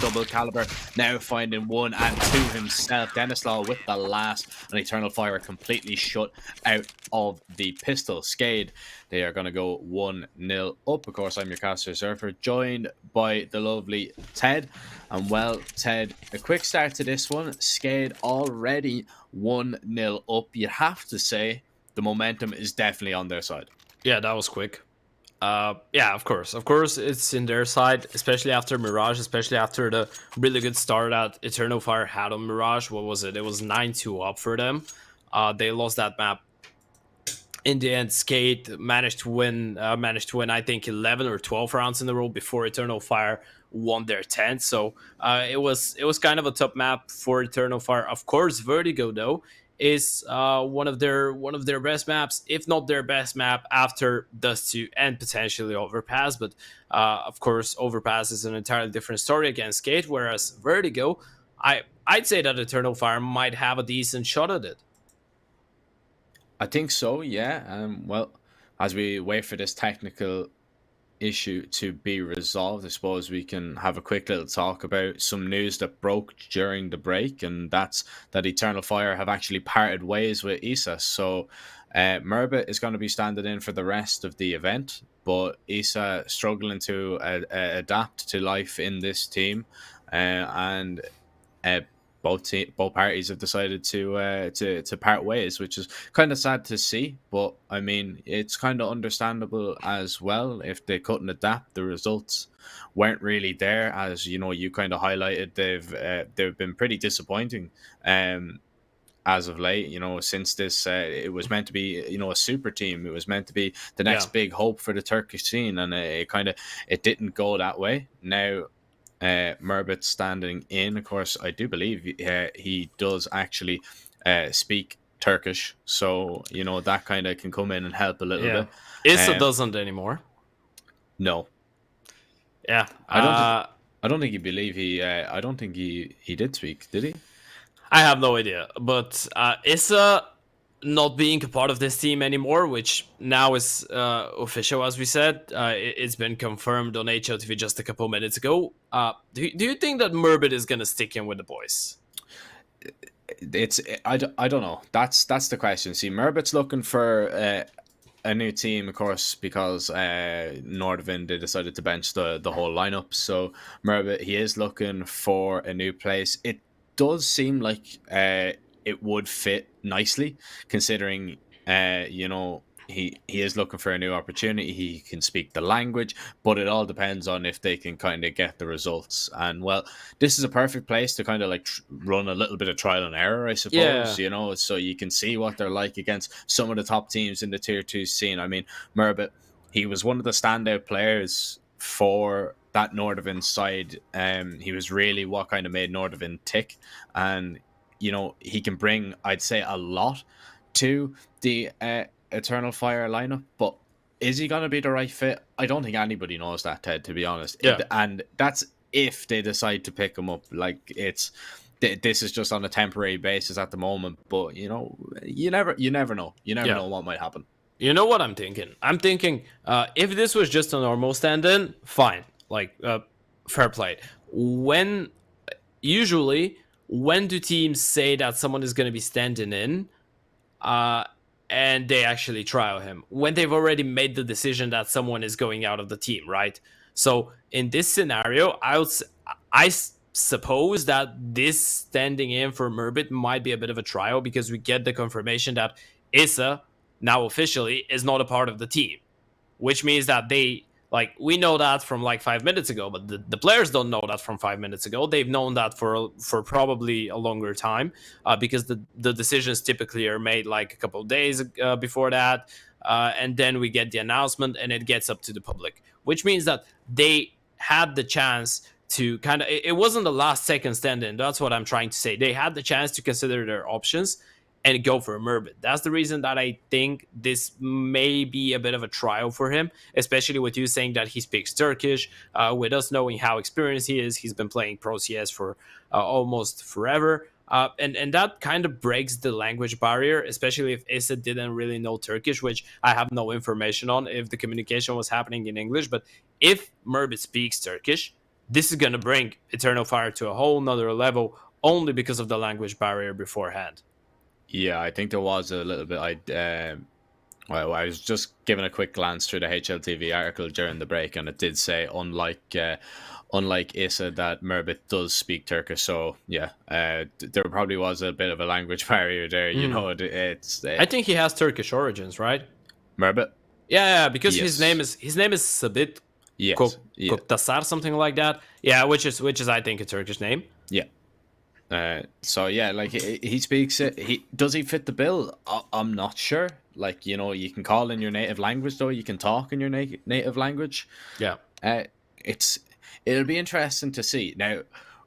double caliber, now finding 1 and 2 himself. Denislaw with the last, and Eternal Fire completely shut out of the pistol. Skade, they are going to go 1-0 up. Of course, I'm your caster Surfer, joined by the lovely Ted. And well, Ted, a quick start to this one. Skade already 1-0 up. You have to say the momentum is definitely on their side. Yeah, that was quick. Yeah, of course, it's in their side, especially after Mirage, especially after the really good start that Eternal Fire had on Mirage. What was it? It was 9-2 up for them. They lost that map. In the end, Skade managed to win. I think 11 or 12 rounds in a row before Eternal Fire won their 10th. So it was kind of a tough map for Eternal Fire. Of course, Vertigo though is one of their best maps, if not their best map after Dust 2 and potentially Overpass. But of course, Overpass is an entirely different story against Skade, whereas Vertigo, I'd say that Eternal Fire might have a decent shot at it. I think so, yeah. Well, as we wait for this technical issue to be resolved, I suppose we can have a quick little talk about some news that broke during the break, and that's that Eternal Fire have actually parted ways with Isa. So Merbit is going to be standing in for the rest of the event, but Isa struggling to adapt to life in this team, and both parties have decided to part ways, which is kind of sad to see. But I mean, it's kind of understandable as well. If they couldn't adapt, the results weren't really there. As you know, you kind of highlighted, they've been pretty disappointing. As of late, you know, since this, it was meant to be, you know, a super team. It was meant to be the next big hope for the Turkish scene, and it didn't go that way. Now Merbit standing in. Of course, I do believe he does actually speak Turkish, so you know that kind of can come in and help a little bit. Issa doesn't anymore. No. Yeah, I don't think he believe he. I don't think he did speak. Did he? I have no idea. But Issa not being a part of this team anymore, which now is official, as we said. It's been confirmed on HLTV just a couple minutes ago. Do you think that Merbit is going to stick in with the boys? I don't know. That's the question. See, Merbit's looking for a new team, of course, because Nordvin, they decided to bench the whole lineup. So Merbit, he is looking for a new place. It does seem like it would fit nicely, considering you know, he is looking for a new opportunity. He can speak the language, but it all depends on if they can kind of get the results. And well, this is a perfect place to kind of like run a little bit of trial and error, I suppose. You know, so you can see what they're like against some of the top teams in the tier 2 scene. I mean, Merbit, he was one of the standout players for that Nordvin side. He was really what kind of made Nordvin tick, and you know, he can bring, I'd say, a lot to the Eternal Fire lineup, but is he going to be the right fit? I don't think anybody knows that, Ted, to be honest. And that's if they decide to pick him up. Like, this is just on a temporary basis at the moment, but you know, you never know. You never know what might happen. You know what I'm thinking? I'm thinking if this was just a normal stand-in, fine, like fair play. Usually when do teams say that someone is going to be standing in and they actually trial him? When they've already made the decision that someone is going out of the team, right? So in this scenario, I suppose that this standing in for Merbit might be a bit of a trial, because we get the confirmation that Issa now officially is not a part of the team, which means that they, like, we know that from like 5 minutes ago, but the players don't know that from 5 minutes ago. They've known that for probably a longer time, because the decisions typically are made like a couple of days before that, and then we get the announcement and it gets up to the public, which means that they had the chance to kind of, it wasn't the last second stand-in. That's what I'm trying to say. They had the chance to consider their options and go for a Merbit. That's the reason that I think this may be a bit of a trial for him, especially with you saying that he speaks Turkish, with us knowing how experienced he is. He's been playing Pro CS for almost forever. And that kind of breaks the language barrier, especially if Issa didn't really know Turkish, which I have no information on if the communication was happening in English. But if Merbit speaks Turkish, this is going to bring Eternal Fire to a whole nother level only because of the language barrier beforehand. Yeah, I think there was a little bit. Well, I was just giving a quick glance through the HLTV article during the break, and it did say, unlike Issa, that Merbit does speak Turkish. So yeah, there probably was a bit of a language barrier there. You know, it's I think he has Turkish origins, right? Merbit. Yeah, because Yes. his name is Sabit Yes. Yeah. Koktasar, something like that. Yeah, which is I think a Turkish name. Yeah. So yeah, like he speaks it. He fit the bill? I'm not sure. Like, you know, you can call in your native language, though. You can talk in your native language. Yeah. It'll be interesting to see. Now,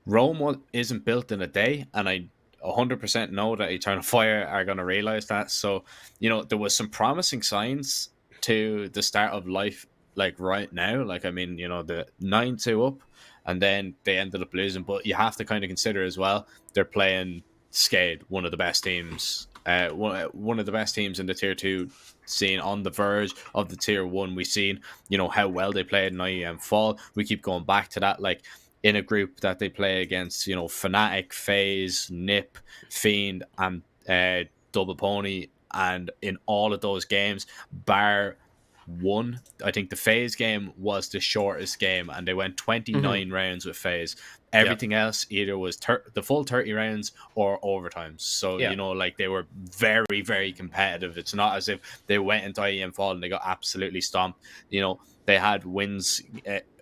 Rome isn't built in a day, and I 100% know that Eternal Fire are going to realize that. So, you know, there was some promising signs to the start of life, like right now. Like, I mean, you know, the 9-2 up, and then they ended up losing. But you have to kind of consider as well, they're playing Skade, one of the best teams, one of the best teams in the tier 2 scene, on the verge of the tier 1. We've seen, you know, how well they played in IEM Fall. We keep going back to that, like in a group that they play against, you know, Fnatic, FaZe, Nip, Fiend, and Double Pony, and in all of those games, bar one, I think the FaZe game was the shortest game, and they went 29 rounds with FaZe. Everything else either was the full 30 rounds or overtimes. So, you know, like, they were very, very competitive. It's not as if they went into IEM Fall and they got absolutely stomped. You know, they had wins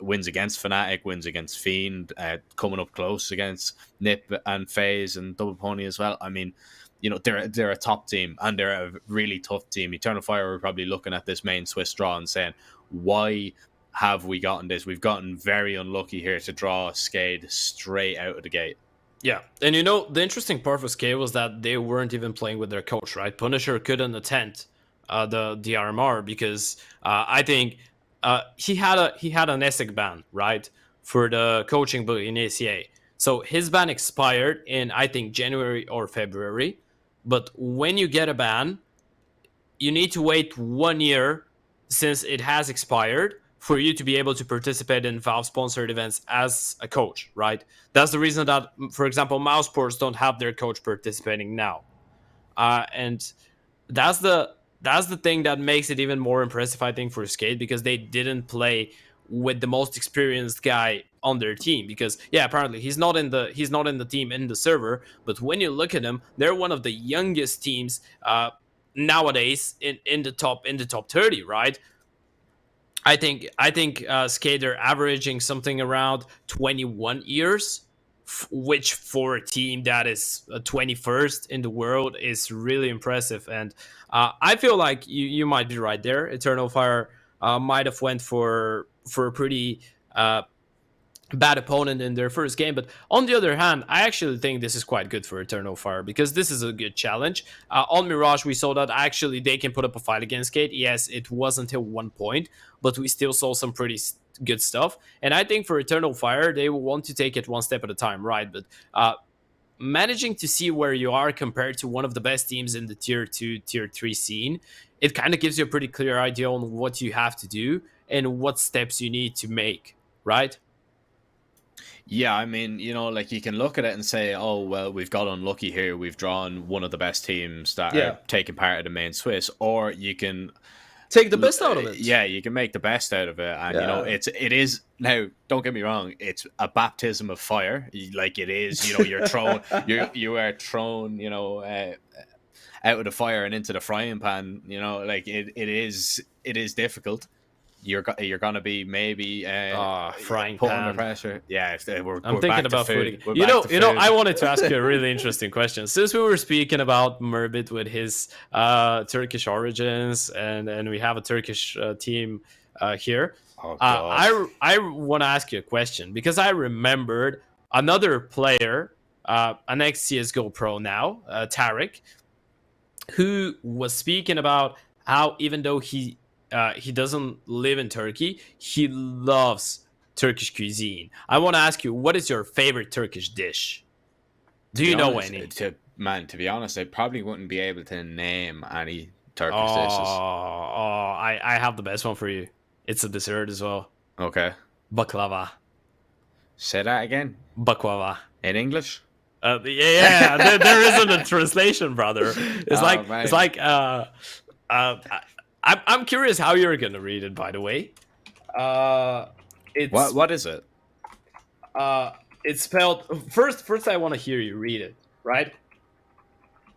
against Fnatic, wins against Fiend, coming up close against Nip and FaZe and Double Pony as well. I mean, you know, they're a top team, and they're a really tough team. Eternal Fire were probably looking at this main Swiss draw and saying, why have we gotten this? We've gotten very unlucky here to draw Skade straight out of the gate. Yeah, and you know, the interesting part for Skade was that they weren't even playing with their coach, right? Punisher couldn't attend the RMR because I think he had an ESIC ban, right, for the coaching book in ACA. So his ban expired in, I think, January or February. But when you get a ban, you need to wait 1 year since it has expired for you to be able to participate in Valve-sponsored events as a coach, right? That's the reason that, for example, Mousesports don't have their coach participating now. And that's the thing that makes it even more impressive, I think, for Skade, because they didn't play with the most experienced guy on their team. Because apparently he's not in the team in the server, but when you look at them, they're one of the youngest teams nowadays in the top 30, right? I think Skade are averaging something around 21 years, which for a team that is 21st in the world is really impressive. And I feel like you might be right there. Eternal Fire might have went for a pretty bad opponent in their first game. But on the other hand, I actually think this is quite good for Eternal Fire, because this is a good challenge. On Mirage, we saw that actually they can put up a fight against Skade. Yes, it was until 1 point, but we still saw some pretty good stuff. And I think for Eternal Fire, they will want to take it one step at a time, right? But managing to see where you are compared to one of the best teams in the tier 2, tier 3 scene, it kind of gives you a pretty clear idea on what you have to do and what steps you need to make, right? Yeah, I mean, you know, like, you can look at it and say, oh, well, we've got unlucky here. We've drawn one of the best teams that are taking part of the main Swiss. Or you can take the best out of it. Yeah, you can make the best out of it. And, you know, it is, now, don't get me wrong, it's a baptism of fire. Like, it is, you know, you're thrown, you are thrown, you know, out of the fire and into the frying pan, you know, like, it is difficult. You're gonna be maybe frying put pan under pressure. Yeah, I'm thinking about food. You know, I wanted to ask you a really interesting question. Since we were speaking about Merbit with his Turkish origins, and we have a Turkish team here, I want to ask you a question, because I remembered another player, an ex CSGO pro now, Tarek, who was speaking about how, even though he doesn't live in Turkey, he loves Turkish cuisine. I want to ask you, what is your favorite Turkish dish? Do you know any? To be honest, I probably wouldn't be able to name any Turkish dishes. I have the best one for you. It's a dessert as well. Okay. Baklava. Say that again. Baklava. In English? Yeah, there isn't a translation, brother. It's like I'm curious how you're gonna read it. By the way, it's What is it? it's spelled first. First, I want to hear you read it, right?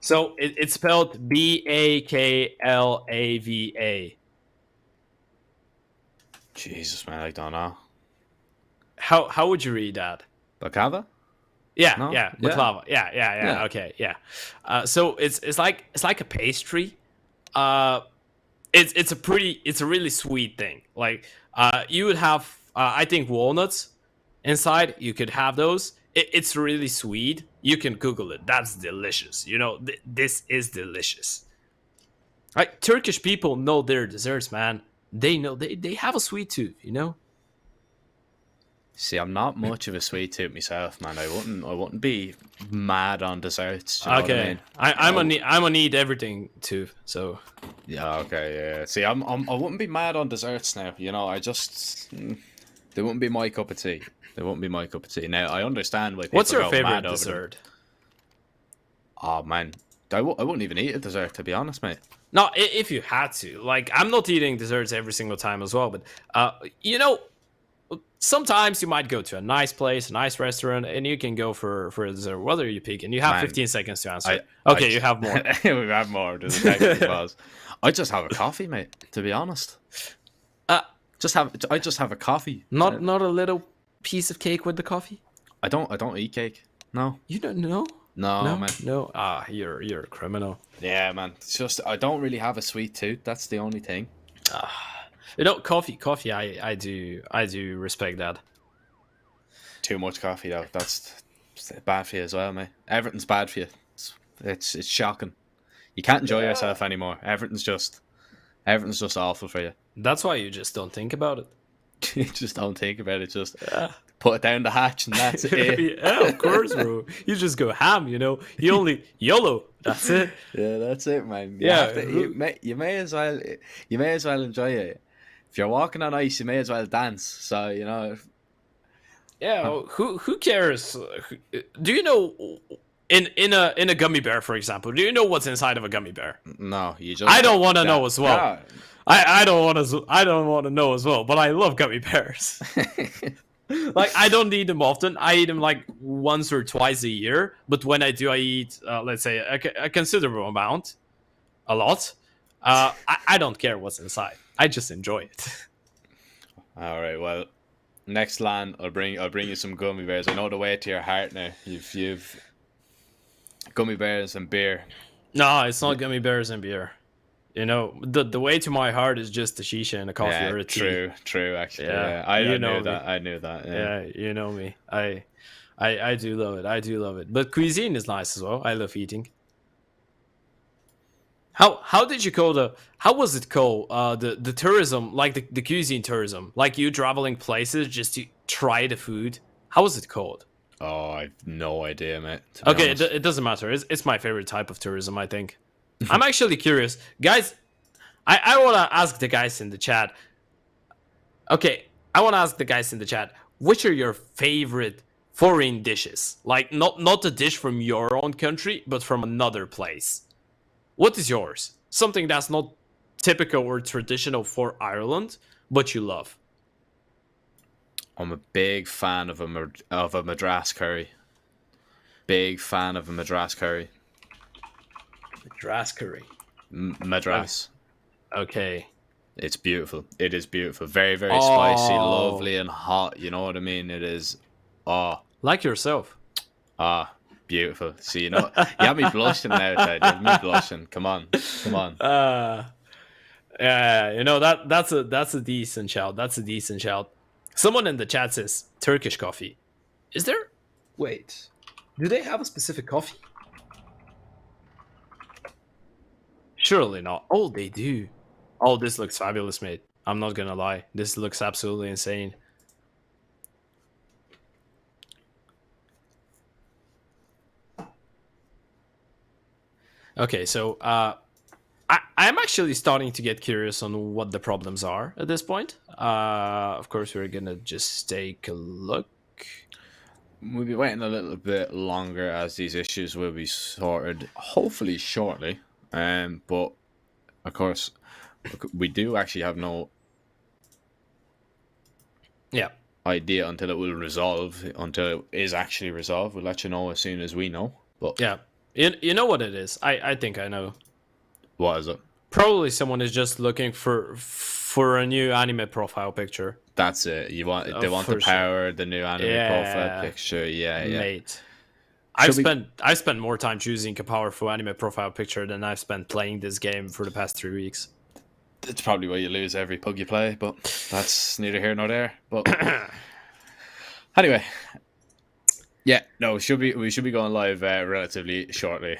So it's spelled Baklava. Jesus, man, I don't know. How would you read that? Baklava? Yeah, No? yeah, Yeah. baklava. Yeah. Okay, yeah. So it's like a pastry. It's a really sweet thing. Like you would have I think walnuts inside. You could have those. It's really sweet. You can Google it. That's delicious. You know, this is delicious. Like Turkish people know their desserts, man. They know they have a sweet tooth. You know. See, I'm not much of a sweet tooth myself, man. I wouldn't be mad on desserts. You know what I mean? I'm gonna eat everything too. So Yeah, okay, yeah. See, I wouldn't be mad on desserts now. You know, they wouldn't be my cup of tea. They wouldn't be my cup of tea. Now, I understand why people what's your go favorite mad over them. dessert? Oh man, I wouldn't even eat a dessert, to be honest, mate. No, if you had to. Like, I'm not eating desserts every single time as well, but you know, sometimes you might go to a nice place, a nice restaurant, and you can go for a dessert. What are you picking? You have Man, 15 seconds to answer. Okay, you have more. We have more. There's a technical pause. I just have a coffee, mate. To be honest, I just have a coffee. Not a little piece of cake with the coffee. I don't eat cake. No. You don't know? No, man. No. You're a criminal. Yeah, man. It's just I don't really have a sweet tooth. That's the only thing. You know, coffee. I do respect that. Too much coffee though. That's bad for you as well, mate. Everything's bad for you. It's shocking. You can't enjoy yourself anymore. Everything's just awful for you. That's why you just don't think about it. You just don't think about it. Just put it down the hatch and that's it. Yeah, of course, bro. You just go ham, you know. You only YOLO. That's it. Yeah, that's it, man. You may as well enjoy it. If you're walking on ice, you may as well dance. So you know. Yeah, who cares? Do you know in a gummy bear, for example? Do you know what's inside of a gummy bear? No, you just. I don't want to know as well. Yeah. I don't want to know as well. But I love gummy bears. Like, I don't eat them often. I eat them like once or twice a year. But when I do, I eat let's say a considerable amount, a lot. I don't care what's inside. I just enjoy it. All right. Well, next land, I'll bring you some gummy bears. I know the way to your heart now. You've gummy bears and beer. No, it's not gummy bears and beer. You know, the way to my heart is just a shisha and a coffee or a tea. True. Actually, Yeah, I you knew know that. me. I knew that. Yeah, you know me. I do love it. I do love it. But cuisine is nice as well. I love eating. How did you call how was it called? The tourism, like the cuisine tourism, like you traveling places just to try the food. How was it called? Oh, I've no idea, mate. To be Okay, honest. it doesn't matter. It's my favorite type of tourism, I think. I'm actually curious. Guys, I want to ask the guys in the chat. Okay, I want to ask the guys in the chat, which are your favorite foreign dishes? Like, not a dish from your own country, but from another place. What is yours? Something that's not typical or traditional for Ireland, but you love. I'm a big fan of a Madras curry. Big fan of a Madras curry. Madras curry. Madras. Okay. It's beautiful. It is beautiful. Very, very spicy, Oh. lovely, and hot. You know what I mean? It is. Like yourself. Beautiful. See, you know, you have me blushing now, Ted. You have me blushing. Come on. Yeah, you know that's a decent shout. That's a decent shout. Someone in the chat says Turkish coffee. Is there? Wait, do they have a specific coffee? Surely not. Oh, they do. Oh, this looks fabulous, mate. I'm not gonna lie. This looks absolutely insane. Okay, so I'm actually starting to get curious on what the problems are at this point. Of course, we're gonna just take a look. We'll be waiting a little bit longer as these issues will be sorted, hopefully shortly. But of course, we do actually have no idea until it will resolve. Until it is actually resolved, we'll let you know as soon as we know. But Yeah, you know what it is. I think I know. What is it? Probably someone is just looking for a new anime profile picture. That's it. They want to power the new anime profile picture. Yeah, mate. I've spent more time choosing a powerful anime profile picture than I've spent playing this game for the past 3 weeks. It's probably why you lose every pug you play, but that's neither here nor there. But anyway, yeah, no, we should be going live relatively shortly.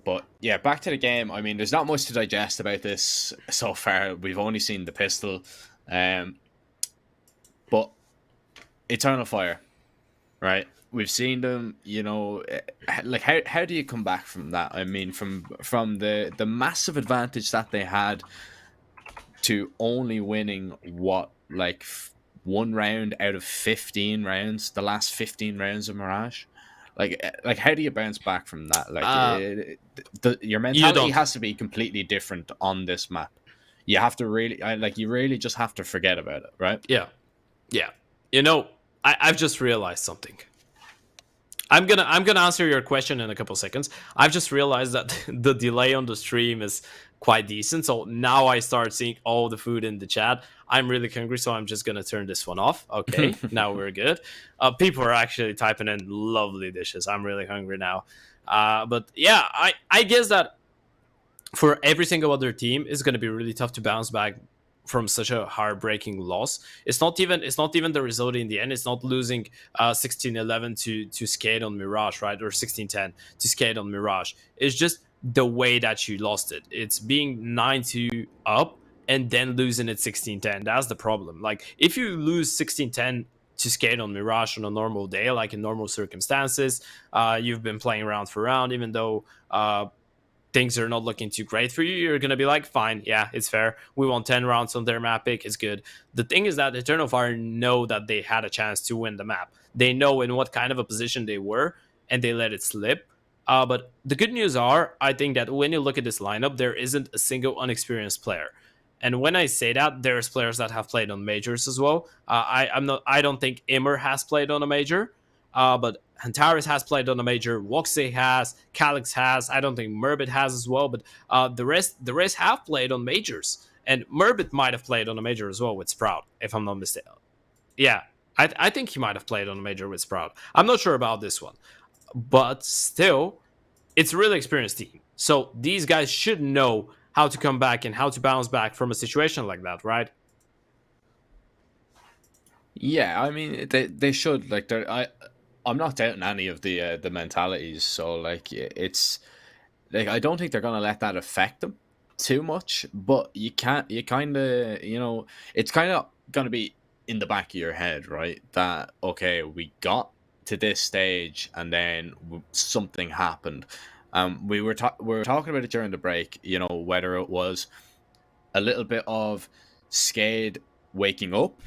But yeah, back to the game. I mean, there's not much to digest about this so far. We've only seen the pistol, but Eternal Fire, right? We've seen them. Like how do you come back from that? I mean, from the massive advantage that they had to only winning one round out of 15 rounds, the last 15 rounds of Mirage. Like how do you bounce back from that? Your mentality has to be completely different on this map. You have to you really just have to forget about it, right? Yeah. I've just realized something. I'm gonna answer your question in a couple seconds. I've just realized that the delay on the stream is quite decent, so now I start seeing all the food in the chat. I'm really hungry, so I'm just gonna turn this one off. Okay, now we're good. People are actually typing in lovely dishes. I'm really hungry now. But yeah, I guess that for every single other team, it's gonna be really tough to bounce back from such a heartbreaking loss. It's not even the result in the end. It's not losing 16-11 to Skade on Mirage, right? Or 16-10 to Skade on Mirage. It's just the way that you lost it. It's being 9-2 up and then losing it 16-10. That's the problem. Like, if you lose 16-10 to Skade on Mirage on a normal day, like in normal circumstances, you've been playing round for round, even though things are not looking too great for you, you're going to be like, fine, yeah, it's fair. We won 10 rounds on their map pick, it's good. The thing is that Eternal Fire know that they had a chance to win the map. They know in what kind of a position they were, and they let it slip. But the good news I think that when you look at this lineup, there isn't a single unexperienced player. And when I say that, there's players that have played on majors as well. I don't think imoRR has played on a major, but Antares has played on a major, WOXİC has, Calyx has, I don't think Merbit has as well, but the rest have played on majors. And Merbit might have played on a major as well with Sprout, if I'm not mistaken. Yeah, I think he might have played on a major with Sprout. I'm not sure about this one. But still, it's a really experienced team. So these guys should know how to come back and how to bounce back from a situation like that, right? Yeah, I mean, they should. Like, I'm not doubting any of the mentalities. So like, it's like I don't think they're gonna let that affect them too much. But you can't. You kind of, it's kind of gonna be in the back of your head, right? That okay, we got to this stage and then something happened. We were talking about it during the break. Whether it was a little bit of Skade waking up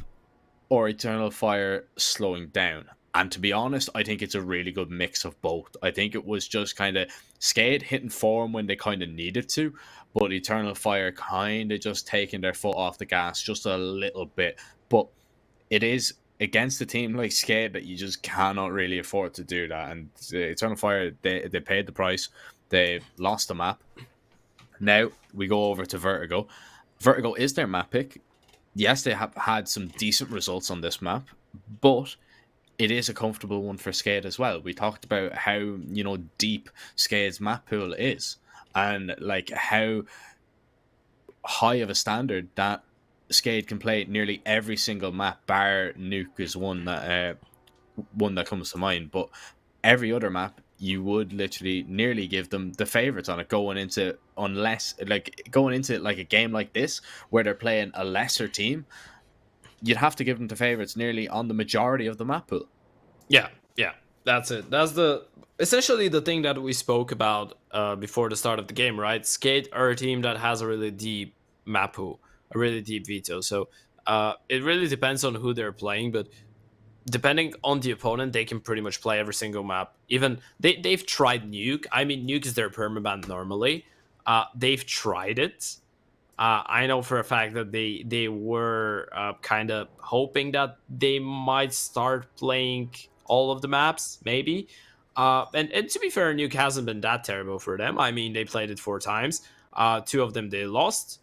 or Eternal Fire slowing down. And to be honest, I think it's a really good mix of both. I think it was just kind of Skade hitting form when they kind of needed to, but Eternal Fire kind of just taking their foot off the gas just a little bit. But it is against a team like Skade that you just cannot really afford to do that. And Eternal Fire, they paid the price. They lost the map. Now we go over to Vertigo. Vertigo is their map pick. Yes, they have had some decent results on this map, but it is a comfortable one for Skade as well. We talked about how, deep Skade's map pool is and like how high of a standard that Skade can play nearly every single map, bar Nuke is one that comes to mind, but every other map you would literally nearly give them the favorites on it going into like a game like this where they're playing a lesser team. You'd have to give them the favorites nearly on the majority of the map pool. Yeah, that's it. That's essentially the thing that we spoke about before the start of the game, right? Skade are a team that has a really deep map pool, a really deep veto. So it really depends on who they're playing, but depending on the opponent, they can pretty much play every single map. Even they've tried Nuke. I mean, Nuke is their permaban normally. They've tried it. I know for a fact that they were kind of hoping that they might start playing all of the maps, maybe. And to be fair, Nuke hasn't been that terrible for them. I mean, they played it 4 times. 2 of them they lost.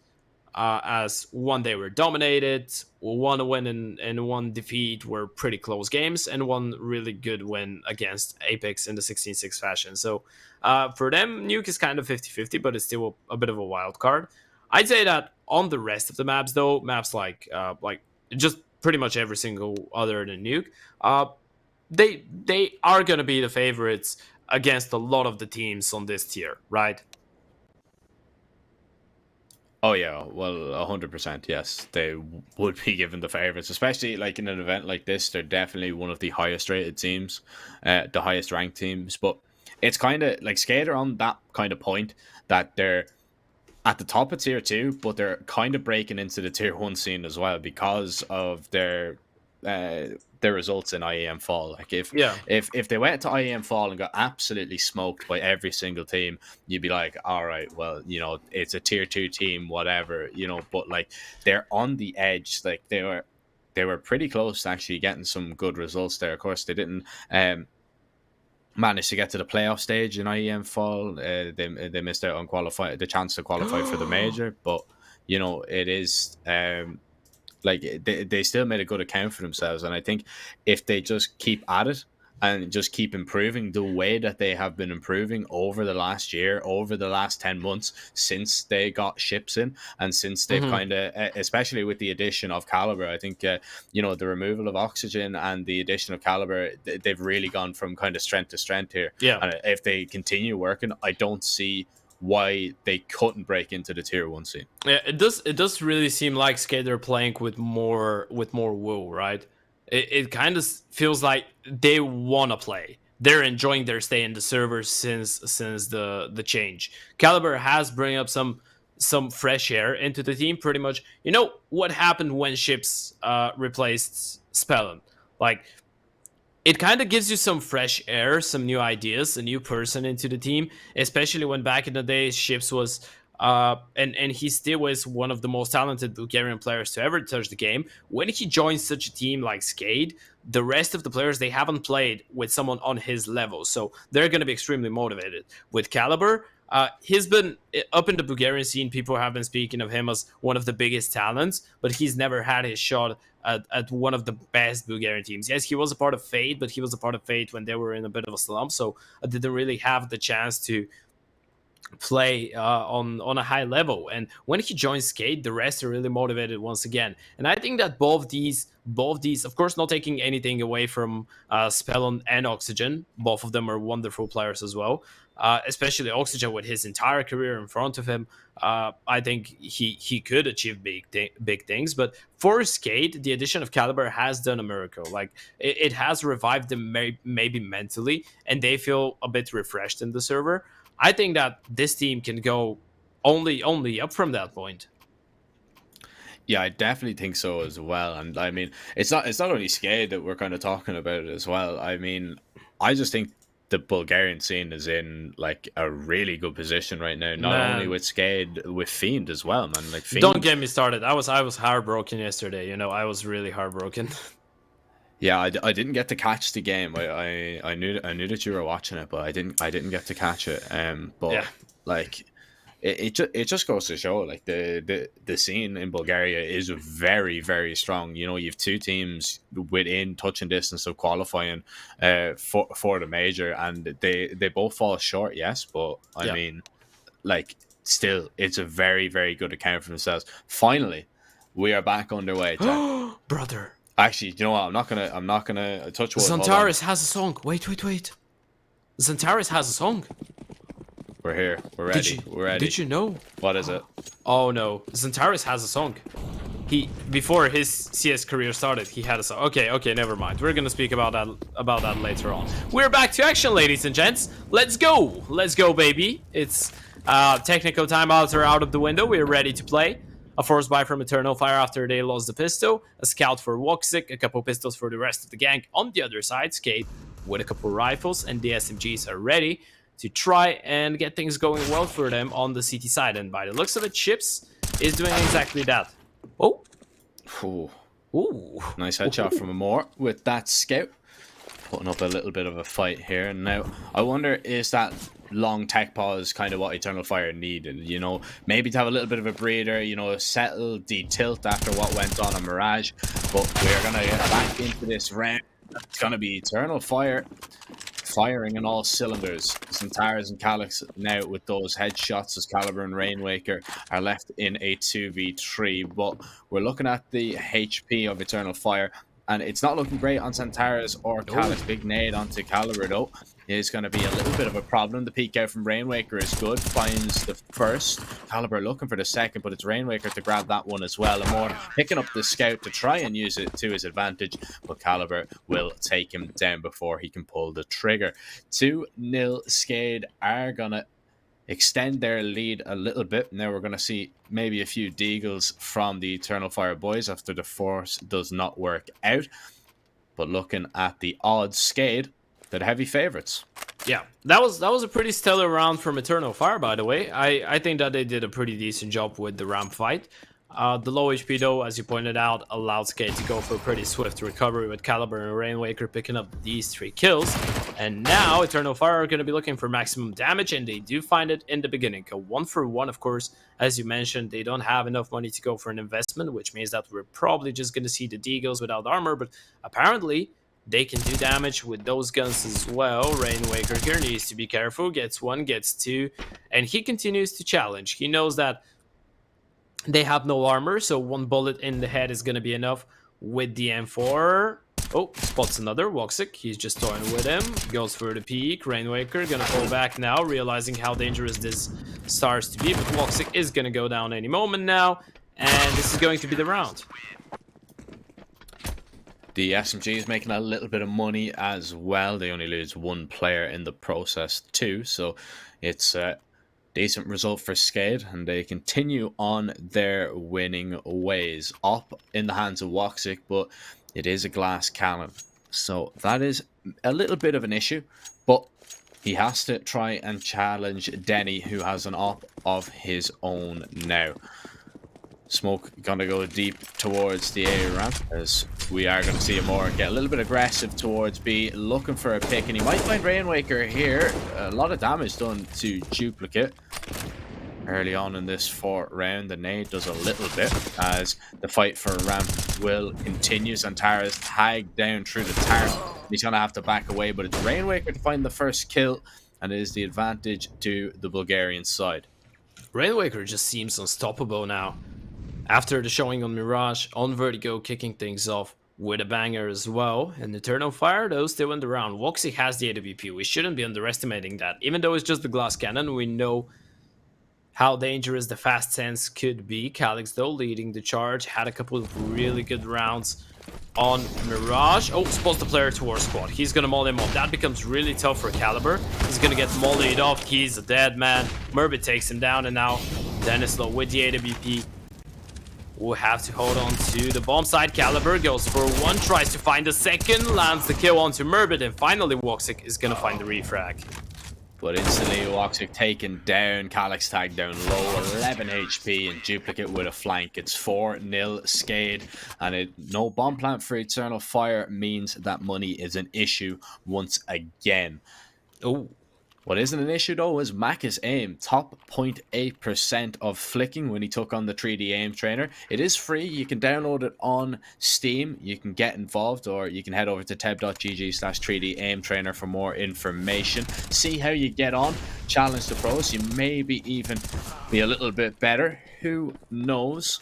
As one they were dominated, 1 win and 1 defeat were pretty close games, and 1 really good win against Apex in the 16-6 fashion. So for them, Nuke is kind of 50-50, but it's still a bit of a wild card. I'd say that on the rest of the maps, though, maps like just pretty much every single other than Nuke, they are going to be the favorites against a lot of the teams on this tier, right? Oh yeah, well, 100%. Yes, they would be given the favorites, especially like in an event like this. They're definitely one of the highest rated teams, the highest ranked teams. But it's kind of like Skade are on that kind of point that they're at the top of tier 2, but they're kind of breaking into the tier 1 scene as well because of their results in IEM Fall. Like if they went to IEM Fall and got absolutely smoked by every single team, you'd be like, all right, well, you know, it's a tier 2 team, whatever, you know. But like they're on the edge. Like they were pretty close to actually getting some good results there. Of course, they didn't managed to get to the playoff stage in IEM Fall. They missed out on the chance to qualify for the major, but you know, it is like they still made a good account for themselves. And I think if they just keep at it and just keep improving the way that they have been improving over the last year, over the last 10 months since they got ships in, and since they've kind of, especially with the addition of Caliber, I think, you know, the removal of Oxygen and the addition of Caliber, they've really gone from kind of strength to strength here. Yeah. And if they continue working, I don't see why they couldn't break into the tier 1 scene. Yeah, it does really seem like Skade are playing with more will, right? It kind of feels like they want to play. They're enjoying their stay in the server since the change. Caliber has bring up some fresh air into the team, pretty much. You know what happened when Ships replaced Spellin? Like, it kind of gives you some fresh air, some new ideas, a new person into the team, especially when back in the day, Ships was, and he still is one of the most talented Bulgarian players to ever touch the game. When he joins such a team like Skade, the rest of the players, they haven't played with someone on his level, so they're going to be extremely motivated. With Caliber, he's been up in the Bulgarian scene. People have been speaking of him as one of the biggest talents, but he's never had his shot at one of the best Bulgarian teams. Yes, he was a part of Fate, but he was a part of Fate when they were in a bit of a slump, so I didn't really have the chance to play on a high level. And when he joins Skade, the rest are really motivated once again. And I think that both these, of course, not taking anything away from Spellon and Oxygen, both of them are wonderful players as well. Especially Oxygen with his entire career in front of him. I think he could achieve big things. But for Skade, the addition of Caliber has done a miracle. Like it has revived them maybe mentally, and they feel a bit refreshed in the server. I think that this team can go only up from that point. Yeah, I definitely think so as well. And I mean, it's not only Skade that we're kind of talking about as well. I mean, I just think the Bulgarian scene is in like a really good position right now. Not only with Skade, with Fiend as well, man. Like Fiend, don't get me started. I was heartbroken yesterday. You know, I was really heartbroken. Yeah, I didn't get to catch the game. I knew that you were watching it, but I didn't get to catch it. But yeah, like it just goes to show like the scene in Bulgaria is very, very strong. You know, you have 2 teams within touching distance of qualifying for the major, and they both fall short, yes, but I mean, like still, it's a very, very good account for themselves. Finally, we are back underway, Jack. Brother. Actually, you know what? I'm not gonna touch wood. Xantares has a song. Wait. Xantares has a song. We're here. We're ready. We're ready. Did you know? What is it? Oh no, Xantares has a song. Before his CS career started, he had a song. Okay, never mind. We're gonna speak about that later on. We're back to action, ladies and gents. Let's go, baby. It's technical timeouts are out of the window. We're ready to play. A force buy from Eternal Fire after they lost the pistol, a scout for WOXIC, a couple pistols for the rest of the gang. On the other side, Skade with a couple rifles, and the SMGs are ready to try and get things going well for them on the CT side. And by the looks of it, Chips is doing exactly that. Oh. Ooh. Ooh. Nice headshot from imoRR with that scout. Putting up a little bit of a fight here. Now, I wonder, is that long tech pause kind of what Eternal Fire needed? You know, maybe to have a little bit of a breather, you know, settle, de-tilt after what went on Mirage. But we're going to get back into this round. It's going to be Eternal Fire firing on all cylinders. Xantares and Calyx now with those headshots as Caliber and Rainwaker are left in a 2v3. But we're looking at the HP of Eternal Fire, and it's not looking great on Xantares or Calyx. Big nade onto Caliber, though, is going to be a little bit of a problem. The peek out from Rainwaker is good. Finds the first. Caliber looking for the second, but it's Rainwaker to grab that one as well. imoRR picking up the scout to try and use it to his advantage, but Caliber will take him down before he can pull the trigger. 2-0 Skade are going to extend their lead a little bit. Now we're going to see maybe a few deagles from the Eternal Fire boys after the force does not work out. But looking at the odds, Skade, they're the heavy favorites. Yeah, that was a pretty stellar round from Eternal Fire, by the way. I think that they did a pretty decent job with the ramp fight. The low HP, though, as you pointed out, allowed Skade to go for a pretty swift recovery with Caliber and Rainwaker picking up these 3 kills. And now Eternal Fire are going to be looking for maximum damage, and they do find it in the beginning. A 1-for-1, of course. As you mentioned, they don't have enough money to go for an investment, which means that we're probably just going to see the deagles without armor, but apparently they can do damage with those guns as well. Rainwaker here needs to be careful. Gets 1, gets 2, and he continues to challenge. He knows that they have no armor, so 1 bullet in the head is going to be enough with the M4. Oh, spots another. WOXIC, he's just toying with him. Goes for the peek. Rainwaker going to pull back now, realizing how dangerous this starts to be. But WOXIC is going to go down any moment now, and this is going to be the round. The SMG is making a little bit of money as well. They only lose 1 player in the process too, so it's a decent result for Skade, and they continue on their winning ways. Up in the hands of WOXIC, but it is a glass cannon, so that is a little bit of an issue, but he has to try and challenge Denny, who has an op of his own now. Smoke gonna go deep towards the A ramp, as we are gonna see imoRR get a little bit aggressive towards B, looking for a pick, and he might find Rainwaker here. A lot of damage done to Duplicate early on in this 4th round. The nade does a little bit as the fight for ramp will continue. Xantares tagged down through the tarp. He's gonna have to back away, but it's Rainwaker to find the first kill, and it is the advantage to the Bulgarian side. Rainwaker just seems unstoppable now. After the showing on Mirage, on Vertigo kicking things off with a banger as well. And Eternal Fire, though, still in the round. WOXIC has the AWP. We shouldn't be underestimating that. Even though it's just the glass cannon, we know how dangerous the fast sense could be. Calyx, though, leading the charge. Had a couple of really good rounds on Mirage. Oh, spots the player towards squad. He's going to maul him off. That becomes really tough for Caliber. He's going to get mollied off. He's a dead man. Murbit takes him down, and now Denislow with the AWP will have to hold on to the bomb side. Caliber goes for 1, tries to find the second, lands the kill onto Murbit, and finally WOXIC is going to find the refrag. But instantly WOXIC taken down, Calyx tagged down low, 11 HP, and Duplicate with a flank. It's 4-0 Skade, and no bomb plant for Eternal Fire means that money is an issue once again. Oh. What isn't an issue, though, is Mac's aim. Top 0.8% of flicking when he took on the 3D aim trainer. It is free. You can download it on Steam. You can get involved, or you can head over to teb.gg/3D aim trainer for more information. See how you get on. Challenge the pros. You maybe even be a little bit better. Who knows?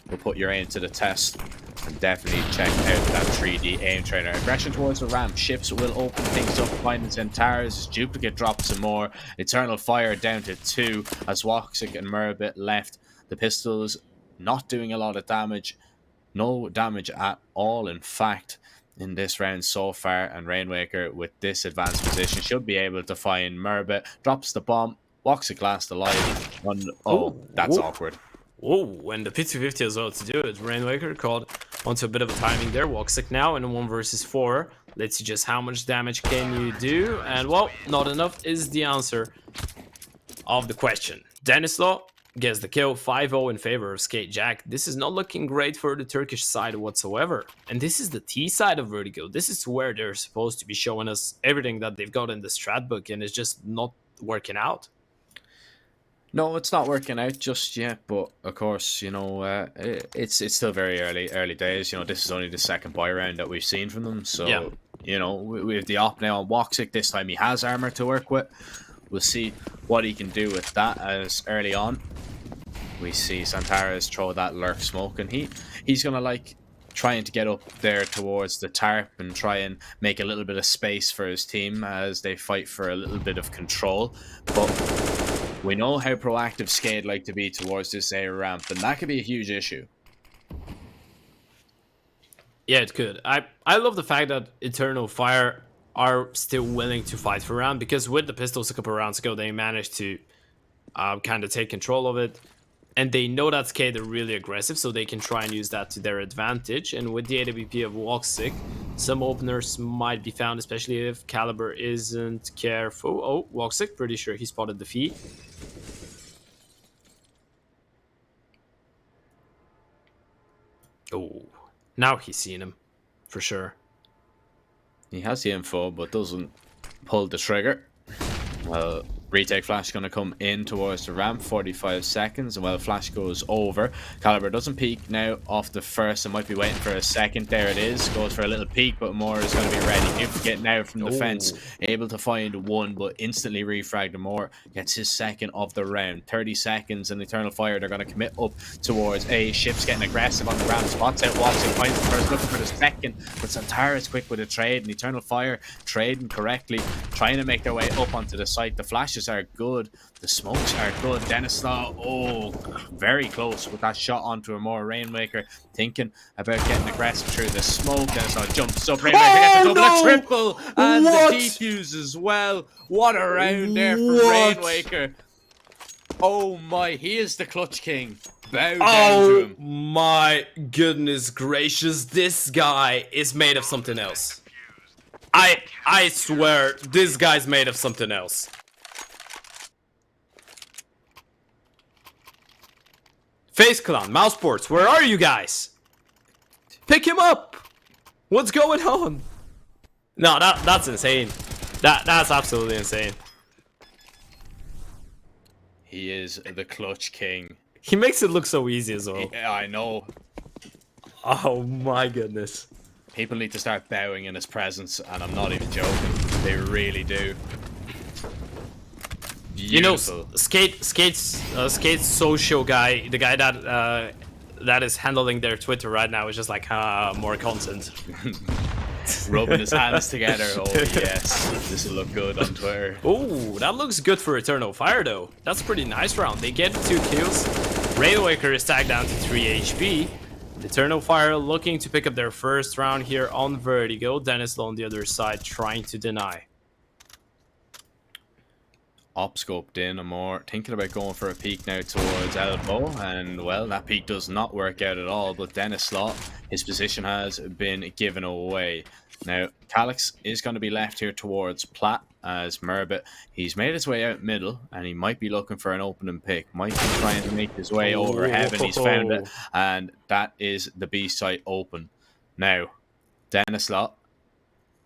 We'll put your aim to the test. And definitely check out that 3D aim trainer. Aggression towards the ramp. Ships will open things up. Finding Xantares. Duplicate drops some more. Eternal Fire down to 2 as WOXIC and Murbit left. The pistols not doing a lot of damage. No damage at all, in fact, in this round so far. And Rainwaker, with this advanced position, should be able to find Murbit. Drops the bomb. WOXIC last alive. Oh, that's awkward. Oh, and the P250 as well to do it. Rainmaker called onto a bit of a timing there. WOXIC now in a 1 versus 4. Let's see just how much damage can you do. And, well, not enough is the answer of the question. Denislaw gets the kill, 5-0 in favor of Skade Jack. This is not looking great for the Turkish side whatsoever. And this is the T side of Vertigo. This is where they're supposed to be showing us everything that they've got in the strat book, and it's just not working out. No, it's not working out just yet, but of course, you know, it's still very early days. You know, this is only the second buy round that we've seen from them, so Yeah. you know, we have the op now on WOXIC. This time he has armor to work with. We'll see what he can do with that, as early on we see Santares throw that lurk smoke, and he's gonna like trying to get up there towards the tarp and try and make a little bit of space for his team as they fight for a little bit of control. But we know how proactive Skade like to be towards this A ramp, and that could be a huge issue. Yeah, it could. I love the fact that Eternal Fire are still willing to fight for round, because with the pistols a couple rounds ago, they managed to kind of take control of it. And they know that Skade are really aggressive, so they can try and use that to their advantage. And with the AWP of WOXIC, some openers might be found, especially if Caliber isn't careful. Oh, WOXIC, pretty sure he spotted the feet. Oh, now he's seen him, for sure. He has the info, but doesn't pull the trigger. Well, retake flash going to come in towards the ramp, 45 seconds, and while flash goes over, Caliber doesn't peek now off the first, and might be waiting for a second. There it is, goes for a little peek, but imoRR is going to be ready. Nuke getting out from the fence, able to find one, but instantly refragged. imoRR gets his second of the round. 30 seconds, and Eternal Fire, they're going to commit up towards A. Ship's getting aggressive on the ramp, spots out WOXIC, finds the first, looking for the second, but Santara is quick with a trade, and Eternal Fire trading correctly, trying to make their way up onto the site. The flashes are good, the smokes are good. Denislaw, oh, very close with that shot onto imoRR. Rainmaker thinking about getting aggressive through the smoke. Denislaw jumps up, Rainmaker gets a double, a triple, and the defuse as well. What a round there for Rainmaker. Oh my, he is the clutch king. Bow down to him. My goodness gracious, this guy is made of something else. I swear, this guy's made of something else. Face Clan, Mouseports, where are you guys? Pick him up! What's going on? No, that's insane. That's absolutely insane. He is the clutch king. He makes it look so easy as well. I know. Oh my goodness. People need to start bowing in his presence, and I'm not even joking. They really do. You know, Beautiful. Skade's social guy, the guy that is handling their Twitter right now, is just like, more content. Rubbing his hands together. Oh yes, this will look good on Twitter. Oh, that looks good for Eternal Fire though. That's a pretty nice round. They get 2 kills. Railwaker is tagged down to 3 HP. Eternal Fire looking to pick up their first round here on Vertigo. Denislaw on the other side trying to deny. Op scoped in, imoRR thinking about going for a peek now towards elbow, and well, that peek does not work out at all. But Denislaw, his position has been given away. Now Calyx is going to be left here towards plat, as Merbit, he's made his way out middle, and he might be looking for an opening pick. Might be trying to make his way over heaven. He's found it, and that is the B site open. Now Denislaw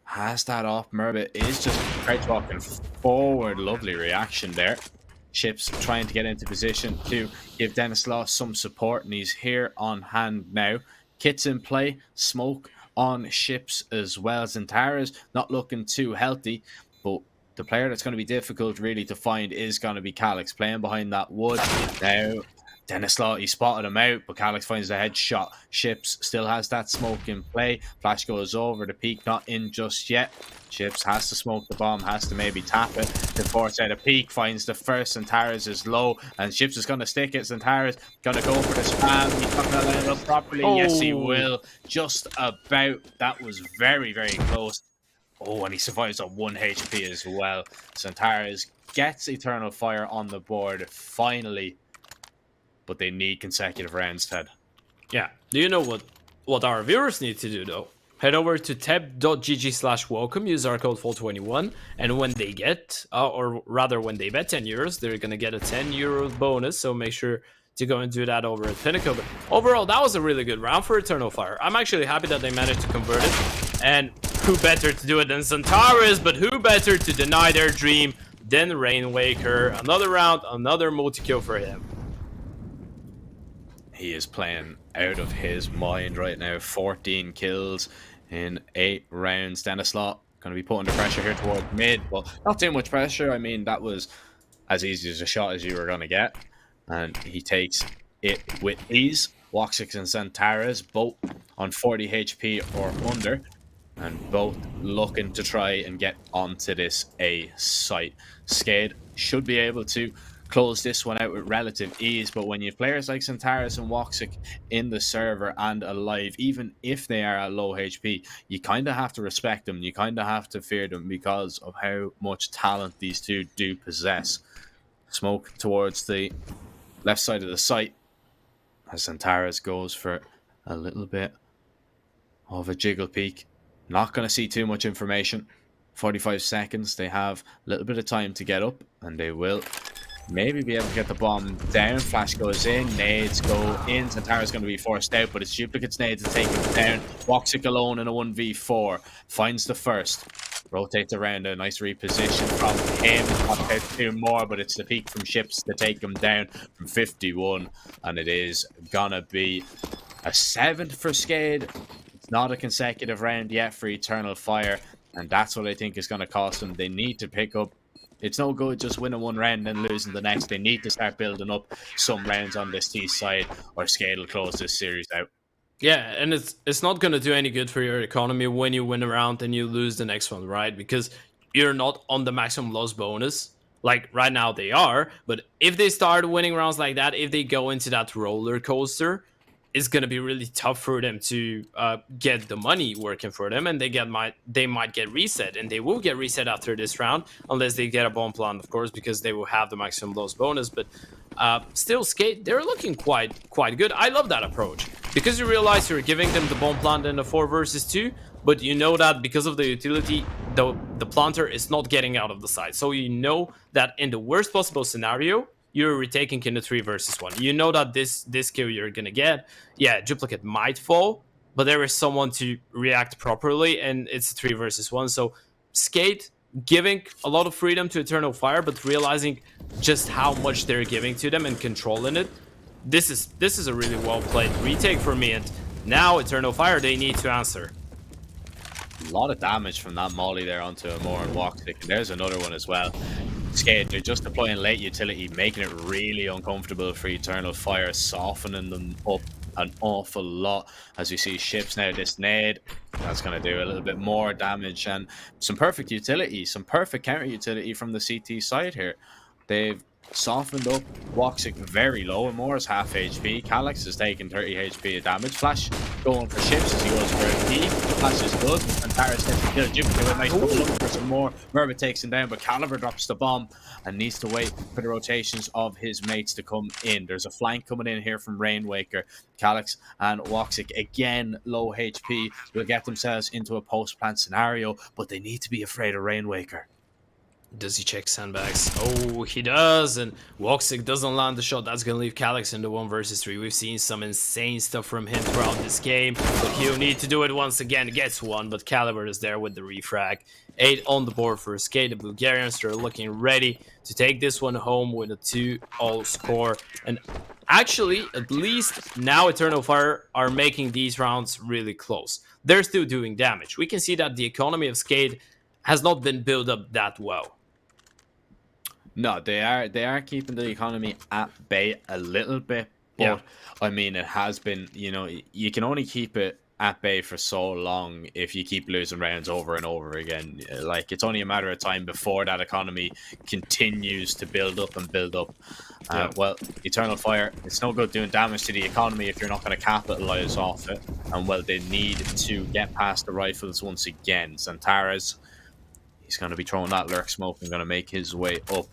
has that off. Merbit is just crouch walking forward. Lovely reaction there. Ships trying to get into position to give Denislaw some support, and he's here on hand now. Kits in play, smoke on Ships as well. Zantara's not looking too healthy, but the player that's going to be difficult really to find is going to be Calyx, playing behind that wood. Now Denislaw, he spotted him out, but Calyx finds the headshot. Ships still has that smoke in play. Flash goes over, the peak not in just yet. Ships has to smoke the bomb, has to maybe tap it. Then force out a peak, finds the first. Santares is low, and Ships is going to stick it. Santares going to go for the spam. He's not going to line it up properly. Yes, he will. Just about. That was very, very close. Oh, and he survives on 1 HP as well. Santares gets Eternal Fire on the board finally. but they need consecutive rounds, Ted. Yeah. Do you know what our viewers need to do, though? Head over to tab.gg/welcome, use our code FOL21, and when they get, or rather when they bet 10 euros, they're going to get a 10 euro bonus, so make sure to go and do that over at Pinnacle. But overall, that was a really good round for Eternal Fire. I'm actually happy that they managed to convert it, and who better to do it than Xantares, but who better to deny their dream than Rainwaker? Another round, another multi-kill for him. He is playing out of his mind right now. 14 kills in 8 rounds. Denislot going to be put under pressure here towards mid, but not too much pressure. I mean, that was as easy as a shot as you were going to get. And he takes it with ease. WOXİC and Xantares both on 40 HP or under, and both looking to try and get onto this A site. Skade should be able to close this one out with relative ease, but when you have players like Xantares and WOXİC in the server and alive, even if they are at low HP, you kind of have to respect them. You kind of have to fear them because of how much talent these two do possess. Smoke towards the left side of the site as Xantares goes for a little bit of a jiggle peek. Not going to see too much information. 45 seconds. They have a little bit of time to get up, and they will maybe be able to get the bomb down. Flash goes in, nades go in. Xantares is going to be forced out, but it's duplicates nades to take him down. WOXİC alone in a 1v4. Finds the first. Rotates around, a nice reposition from him. Pops out 2 more, but it's the peak from ships to take him down from 51. And it is going to be a 7th for Skade. It's not a consecutive round yet for Eternal Fire. And that's what I think is going to cost them. They need to pick up. It's no good just winning one round and losing the next. They need to start building up some rounds on this T side, or Skade will close this series out. Yeah, and it's not going to do any good for your economy when you win a round and you lose the next one, right? Because you're not on the maximum loss bonus. Like, right now they are, but if they start winning rounds like that, if they go into that roller coaster, it's going to be really tough for them to get the money working for them, and they might get reset, and they will get reset after this round, unless they get a bomb plant, of course, because they will have the maximum loss bonus. But still, Skade, they're looking quite good. I love that approach, because you realize you're giving them the bomb plant in a 4 versus 2, but you know that because of the utility, the planter is not getting out of the side. So you know that in the worst possible scenario, you're retaking in a 3 versus 1. You know that this kill you're gonna get, yeah, duplicate might fall, but there is someone to react properly, and it's a 3 versus 1. So Skade giving a lot of freedom to Eternal Fire, but realizing just how much they're giving to them and controlling it. This is a really well played retake for me, and now Eternal Fire, they need to answer. A lot of damage from that molly there onto imoRR and WOXİC, and there's another one as well. Skade, they're just deploying late utility, making it really uncomfortable for Eternal Fire, softening them up an awful lot. As we see ships now, this nade, that's going to do a little bit more damage, and some perfect utility, some perfect counter utility from the CT side here. They've softened up WOXİC very low, and imoRR's half HP. Calyx is taking 30 HP of damage. Flash going for ships as he goes for a peek. Flash is good, and Paris gets the kill. Jupiter with a nice double looking for some more. Merva takes him down, but Caliber drops the bomb and needs to wait for the rotations of his mates to come in. There's a flank coming in here from Rainwaker. Calyx and WOXİC, again low HP, will get themselves into a post-plant scenario, but they need to be afraid of Rainwaker. Does he check sandbags? Oh, he does, and WOXİC doesn't land the shot. That's going to leave Calyx in the 1 versus 3. We've seen some insane stuff from him throughout this game, but he'll need to do it once again. Gets one, but Caliber is there with the refrag. 8 on the board for Skade. The Bulgarians are looking ready to take this one home with a 2-all score. And actually, at least now Eternal Fire are making these rounds really close. They're still doing damage. We can see that the economy of Skade has not been built up that well. No, they are keeping the economy at bay a little bit, but yeah. I mean, it has been, you know, you can only keep it at bay for so long if you keep losing rounds over and over again. Like, it's only a matter of time before that economy continues to build up and build up. Well, Eternal Fire, it's no good doing damage to the economy if you're not going to capitalize off it. And well, they need to get past the rifles once again. Xantares, he's going to be throwing that lurk smoke and going to make his way up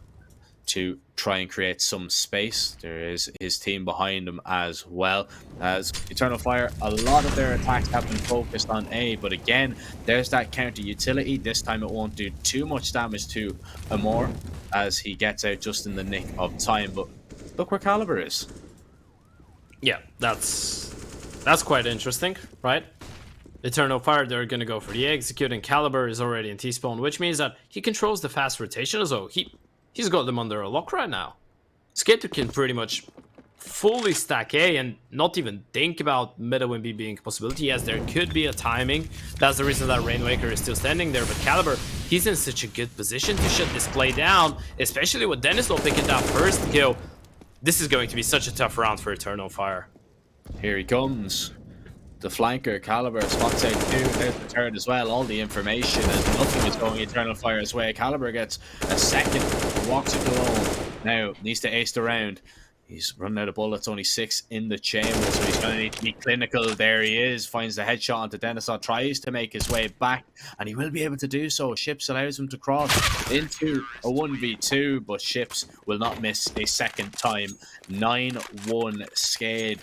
to try and create some space. There is his team behind him as well. As Eternal Fire, a lot of their attacks have been focused on A, but again, there's that counter utility. This time it won't do too much damage to imoRR as he gets out just in the nick of time. But look where Caliber is. Yeah, that's quite interesting, right? Eternal Fire, they're gonna go for the execute, and Caliber is already in T-spawn, which means that he controls the fast rotation as well. He's got them under a lock right now. Skade can pretty much fully stack A and not even think about meta win B being a possibility. Yes, there could be a timing. That's the reason that Rainwaker is still standing there, but Caliber, he's in such a good position to shut this play down, especially with Dennis not picking that first kill. This is going to be such a tough round for Eternal Fire. Here he comes. The flanker, Caliber, spots out 2, there's the third as well. All the information and nothing is going Eternal Fire's way. Caliber gets a second, walks it alone. Now, needs to ace the round. He's running out of bullets, only 6 in the chamber, so he's going to need to be clinical. There he is, finds the headshot onto Denison, tries to make his way back, and he will be able to do so. Ships allows him to cross into a 1v2, but Ships will not miss a second time. 9-1 Skade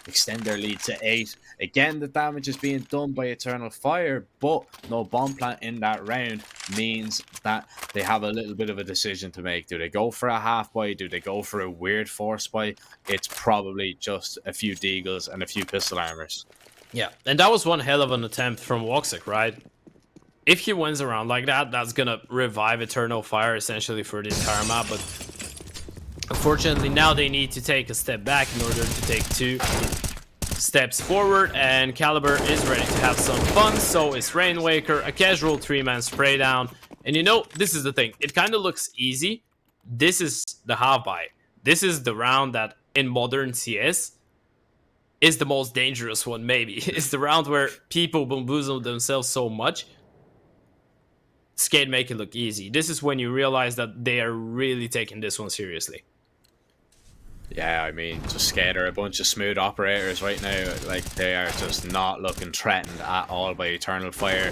extend their lead to 8. Again, the damage is being done by Eternal Fire, but no bomb plant in that round means that they have a little bit of a decision to make. Do they go for a half buy? Do they go for a weird force buy? It's probably just a few deagles and a few pistol armors. Yeah, and that was one hell of an attempt from WOXIC, right? If he wins around like that, that's gonna revive Eternal Fire essentially for the entire map, but unfortunately now they need to take a step back in order to take 2 steps forward, and Caliber is ready to have some fun. So is Rainwaker, a casual 3-man spray down. And you know, this is the thing, it kind of looks easy. This is the half buy. This is the round that in modern CS is the most dangerous one, maybe. It's the round where people bamboozle themselves so much. Skade make it look easy. This is when you realize that they are really taking this one seriously. Yeah, I mean, just Skade are a bunch of smooth operators right now. Like, they are just not looking threatened at all by Eternal Fire.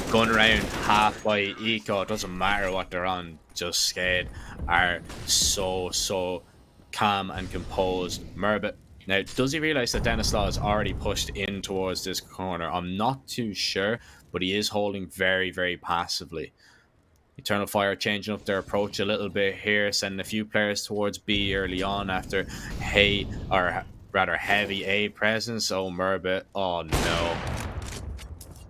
Going around half by eco, it doesn't matter what they're on. Just Skade are so calm and composed. Murbit. Now, does he realize that Dennis Law is already pushed in towards this corner? I'm not too sure, but he is holding very passively. Eternal Fire changing up their approach a little bit here, sending a few players towards B early on after heavy A presence. Oh, Murbit. Oh, no.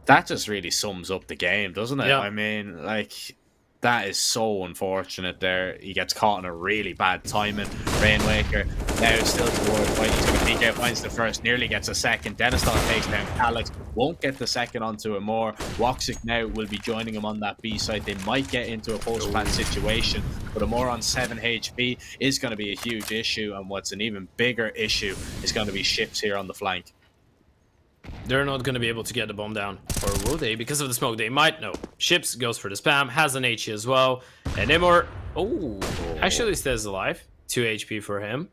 That just really sums up the game, doesn't it? Yeah. I mean, like, that is so unfortunate there. He gets caught in a really bad timing. Rainwaker now still towards right. He's going to peek out, finds the first, nearly gets a second. Denison takes down Alex, won't get the second onto imoRR. WOXIC now will be joining him on that B side. They might get into a post-plant situation, but imoRR on 7 HP is going to be a huge issue, and what's an even bigger issue is going to be Ships here on the flank. They're not going to be able to get the bomb down, or will they? Because of the smoke, they might. No. Ships goes for the spam, has an HE as well, and imoRR, actually stays alive. 2 HP for him.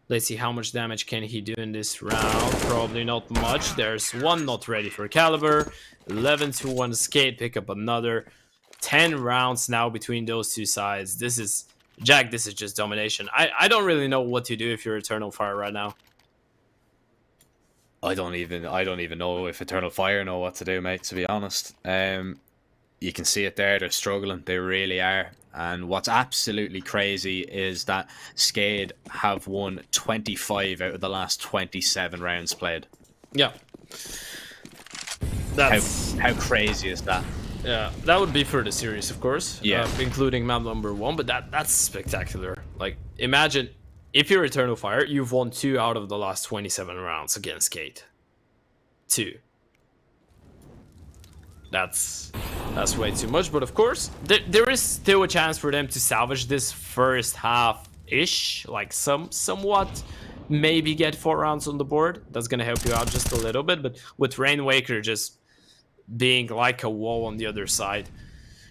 Let's see how much damage can he do in this round. Probably not much. There's one not ready for Caliber. 11-1 Skade, pick up another. 10 rounds now between those two sides. This is Jack. This is just domination. I don't really know what to do if you're Eternal Fire right now. I don't even know if Eternal Fire know what to do, mate, to be honest. You can see it there, they're struggling, they really are. And what's absolutely crazy is that Skade have won 25 out of the last 27 rounds played. Yeah. That's how crazy is that? Yeah, that would be for the series, of course. Yeah. Including map number 1, but that's spectacular. Like, imagine if you're Eternal Fire, you've won 2 out of the last 27 rounds against Skade. 2. That's way too much, but of course, there is still a chance for them to salvage this first half-ish, like somewhat, maybe get 4 rounds on the board. That's gonna help you out just a little bit, but with Rainwaker just being like a wall on the other side,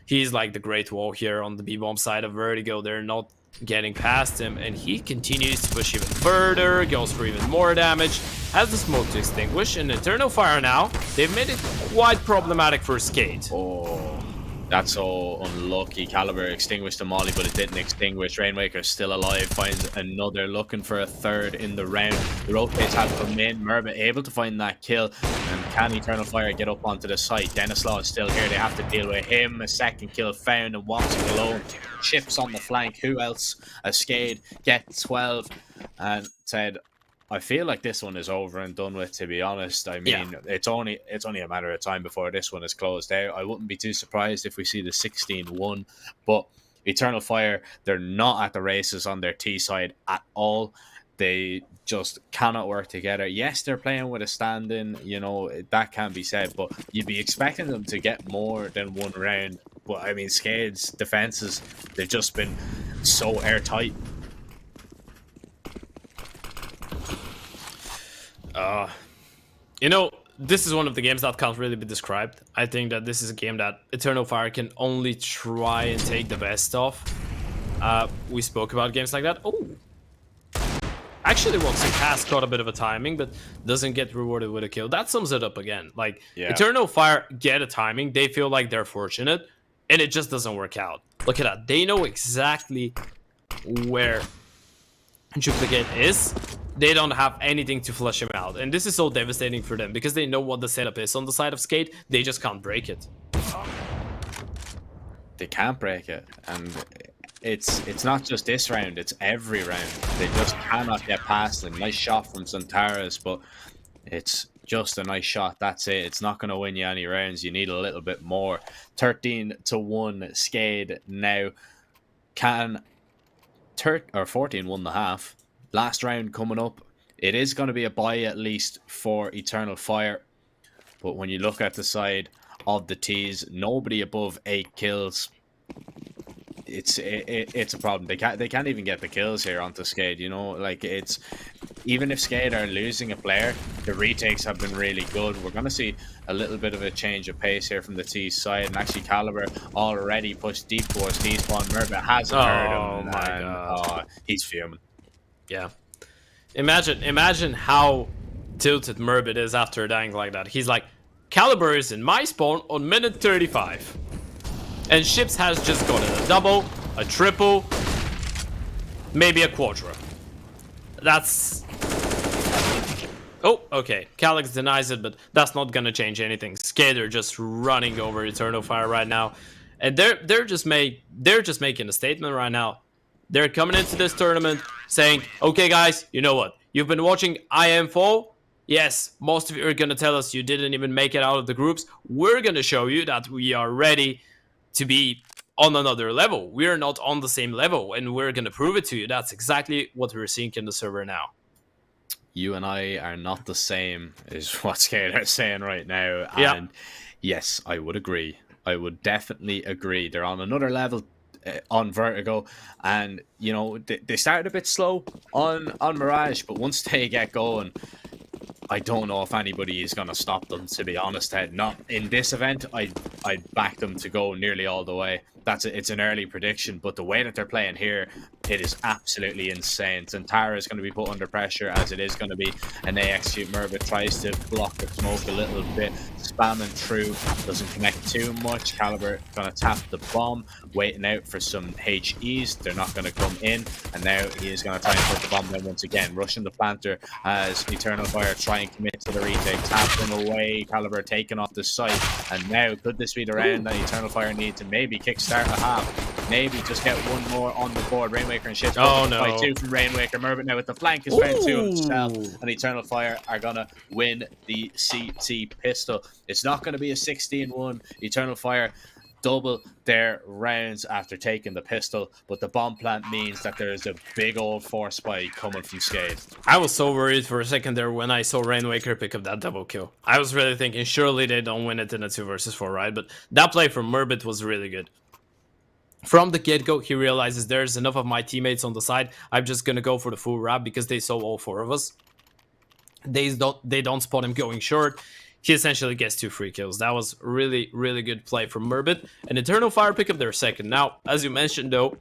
he's like the great wall here on the B-bomb side of Vertigo. They're not getting past him, and he continues to push even further, goes for even more damage, has the smoke to extinguish, and Eternal Fire now, they've made it quite problematic for Skade. Oh, That's so unlucky. Caliber extinguished the molly, but it didn't extinguish. Rainwaker's still alive, finds another, looking for a third in the round. The rotates have come in. Merbit able to find that kill. And can Eternal Fire get up onto the site? Denislaw is still here. They have to deal with him. A second kill found, and WOXIC alone. Chips on the flank. Who else? A Skade gets 12. And said, I feel like this one is over and done with, to be honest. I mean, it's only a matter of time before this one is closed out. I wouldn't be too surprised if we see the 16-1. But Eternal Fire, they're not at the races on their T side at all. They just cannot work together. Yes, they're playing with a stand-in, you know, that can be said, but you'd be expecting them to get more than one round. But, I mean, Skade's defenses, they've just been so airtight. You know, this is one of the games that can't really be described. I think that this is a game that Eternal Fire can only try and take the best of. We spoke about games like that. Oh, actually, WOXIC has caught a bit of a timing, but doesn't get rewarded with a kill. That sums it up again. Like, Eternal Fire get a timing. They feel like they're fortunate, and it just doesn't work out. Look at that. They know exactly where Duplicate is. They don't have anything to flush him out, and this is so devastating for them because they know what the setup is on the side of Skade. They just can't break it. They can't break it, and it's not just this round, it's every round. They just cannot get past them. Nice shot from Santaras, but it's just a nice shot. That's it. It's not going to win you any rounds. You need a little bit more. 13-1 Skade now. Can 14-1.5. Last round coming up. It is going to be a bye at least for Eternal Fire. But when you look at the side of the T's, nobody above 8 kills. It's a problem. They can't even get the kills here onto Skade, you know, like it's, even if Skade are losing a player, the retakes have been really good. We're going to see a little bit of a change of pace here from the T side, and actually Caliber already pushed deep towards T-spawn. Merbit hasn't heard him. Oh my god. He's fuming. Yeah. Imagine how tilted Merbit is after dying like that. He's like, Caliber is in my spawn on minute 35. And Ships has just gotten a double, a triple, maybe a quadra. That's... Oh, okay. Calyx denies it, but that's not gonna change anything. Skade are just running over Eternal Fire right now. And they're just making a statement right now. They're coming into this tournament saying, okay guys, you know what? You've been watching IM4. Yes, most of you are gonna tell us you didn't even make it out of the groups. We're gonna show you that we are ready to be on another level. We're not on the same level, and we're gonna prove it to you. That's exactly what we're seeing in the server now. You and I are not the same, is what Skade are saying right now. Yeah. And yes, I would agree. I would definitely agree. They're on another level on Vertigo, and you know they started a bit slow on Mirage, but once they get going, I don't know if anybody is going to stop them, to be honest, Ted. Not in this event. I'd back them to go nearly all the way. It's an early prediction, but the way that they're playing here, it is absolutely insane. Zantara is going to be put under pressure, as it is going to be, and they execute. Merbit tries to block the smoke a little bit, spamming through, doesn't connect too much. Caliber going to tap the bomb, waiting out for some HEs. They're not going to come in, and now he is going to try and put the bomb down once again, rushing the planter as Eternal Fire try and commit to the retake, tap them away. Caliber taken off the site, and now could this be the round that Eternal Fire need to maybe kickstart a half, maybe just get one more on the board. Rainwaker and Ships. Oh no! By 2 from Rainwaker. Merbit now with the flank is found 2 himself, and Eternal Fire are gonna win the CT pistol. It's not gonna be a 16-1. Eternal Fire double their rounds after taking the pistol, but the bomb plant means that there is a big old force spike coming from Skade. I was so worried for a second there when I saw Rainwaker pick up that double kill. I was really thinking, surely they don't win it in a 2 versus 4, right? But that play from Merbit was really good. From the get-go, he realizes there's enough of my teammates on the side. I'm just gonna go for the full wrap because they saw all 4 of us. They don't spot him going short. He essentially gets 2 free kills. That was really, really good play from Merbit. And Eternal Fire pick up their second. Now, as you mentioned though,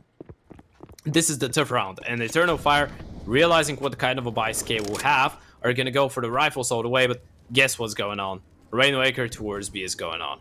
this is the tough round. And Eternal Fire, realizing what kind of a buy Skade will have, are gonna go for the rifles all the way. But guess what's going on? Rainwaker towards B is going on.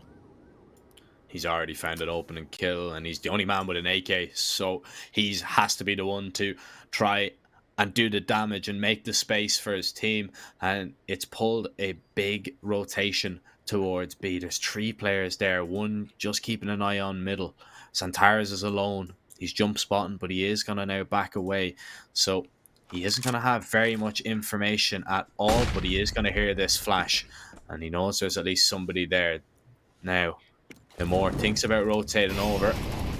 he's already found an opening kill, and he's the only man with an AK, so he has to be the one to try and do the damage and make the space for his team. And it's pulled a big rotation towards B. There's 3 players there, one just keeping an eye on middle. Santares is alone. He's jump spotting, but he is going to now back away. So he isn't going to have very much information at all, but he is going to hear this flash, and he knows there's at least somebody there. Now, imoRR thinks about rotating over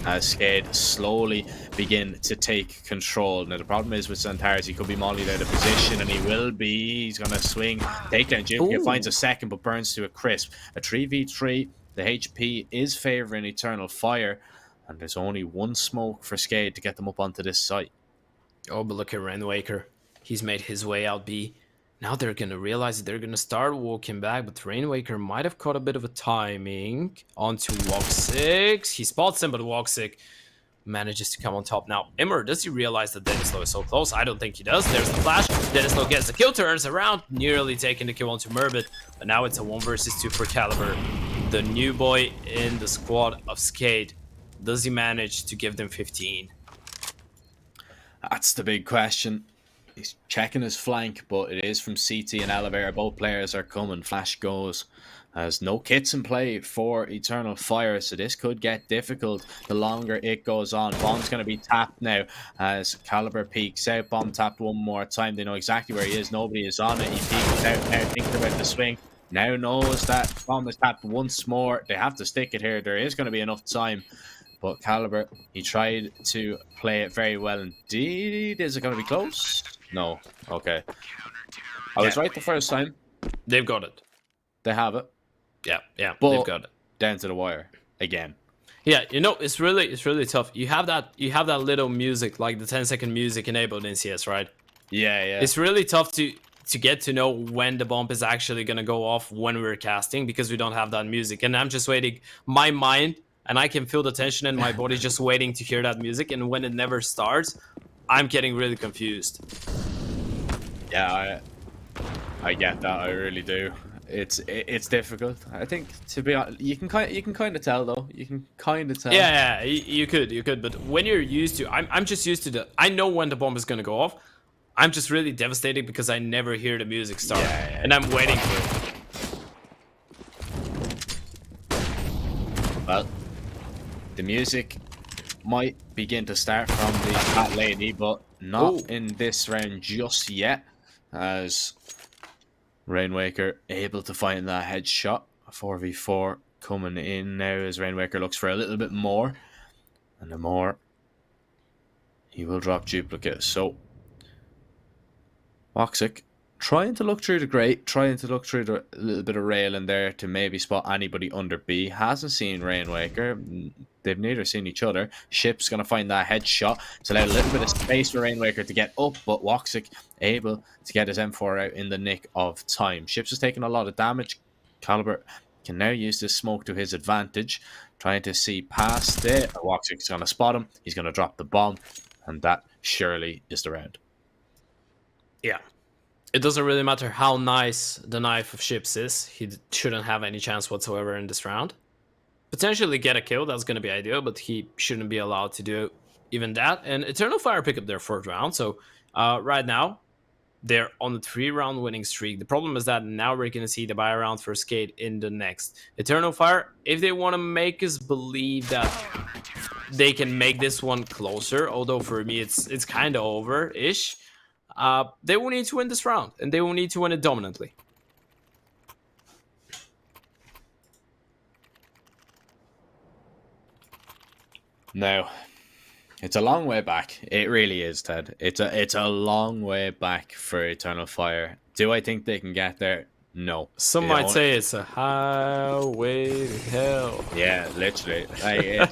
as Skade slowly begin to take control. Now, the problem is with Santares, he could be mollied out of position, and he will be. He's going to swing, take down Jupiter, finds a second, but burns to a crisp. A 3v3, the HP is favouring Eternal Fire, and there's only one smoke for Skade to get them up onto this site. Oh, but look at Rainwaker. He's made his way out B. Now they're going to realize that they're going to start walking back, but Rainwaker might have caught a bit of a timing onto WOXİC. He spots him, but WOXİC manages to come on top. Now, imoRR, does he realize that Denislow is so close? I don't think he does. There's the flash. Denislow gets the kill, turns around, nearly taking the kill onto Murbit. But now it's a 1 versus 2 for Caliber. The new boy in the squad of Skade. Does he manage to give them 15? That's the big question. He's checking his flank, but it is from CT and Elevator. Both players are coming. Flash goes. There's no kits in play for Eternal Fire, so this could get difficult the longer it goes on. Bomb's going to be tapped now as Caliber peeks out. Bomb tapped one more time. They know exactly where he is. Nobody is on it. He peeks out now, thinking about the swing. Now knows that bomb is tapped once more. They have to stick it here. There is going to be enough time. But Caliber, he tried to play it very well indeed. Is it going to be close? No. Okay. I was right the first time. They've got it. They have it. Yeah, but they've got it. Down to the wire again. Yeah, you know, it's really tough. You have that little music, like the 10-second music enabled in CS, right? Yeah. It's really tough to get to know when the bomb is actually gonna go off when we're casting, because we don't have that music. And I'm just waiting. My mind, and I can feel the tension in my body just waiting to hear that music. And when it never starts, I'm getting really confused. Yeah, I get that. I really do. It's difficult. I think, to be honest, you can kind of tell though. You can kind of tell. Yeah, you could. But when you're used to, I'm just used to I know when the bomb is gonna go off. I'm just really devastated because I never hear the music start, and I'm waiting for it. Well, the music might begin to start from the cat lady, but not in this round just yet, as Rainwaker able to find that headshot. 4v4 coming in now as Rainwaker looks for a little bit more, and the more he will drop duplicate. So WOXİC trying to look through the grate, trying to look through the little bit of rail in there to maybe spot anybody under B. Hasn't seen Rainwaker. They've neither seen each other. Ship's going to find that headshot. It's allowed a little bit of space for Rainwaker to get up, but WOXİC able to get his M4 out in the nick of time. Ships is taking a lot of damage. Caliber can now use this smoke to his advantage, trying to see past it. WOXİC's going to spot him. He's going to drop the bomb, and that surely is the round. Yeah. It doesn't really matter how nice the knife of Ships is. He shouldn't have any chance whatsoever in this round. Potentially get a kill, that's going to be ideal, but he shouldn't be allowed to do even that. And Eternal Fire pick up their 4th round, so right now, they're on the 3-round winning streak. The problem is that now we're going to see the buy round for Skade in the next. Eternal Fire, if they want to make us believe that they can make this one closer, although for me it's kind of over-ish, they will need to win this round, and they will need to win it dominantly. Now, it's a long way back. It really is, Ted. It's a long way back for Eternal Fire. Do I think they can get there? No. Some might say it's a highway to hell. Yeah, literally. Like,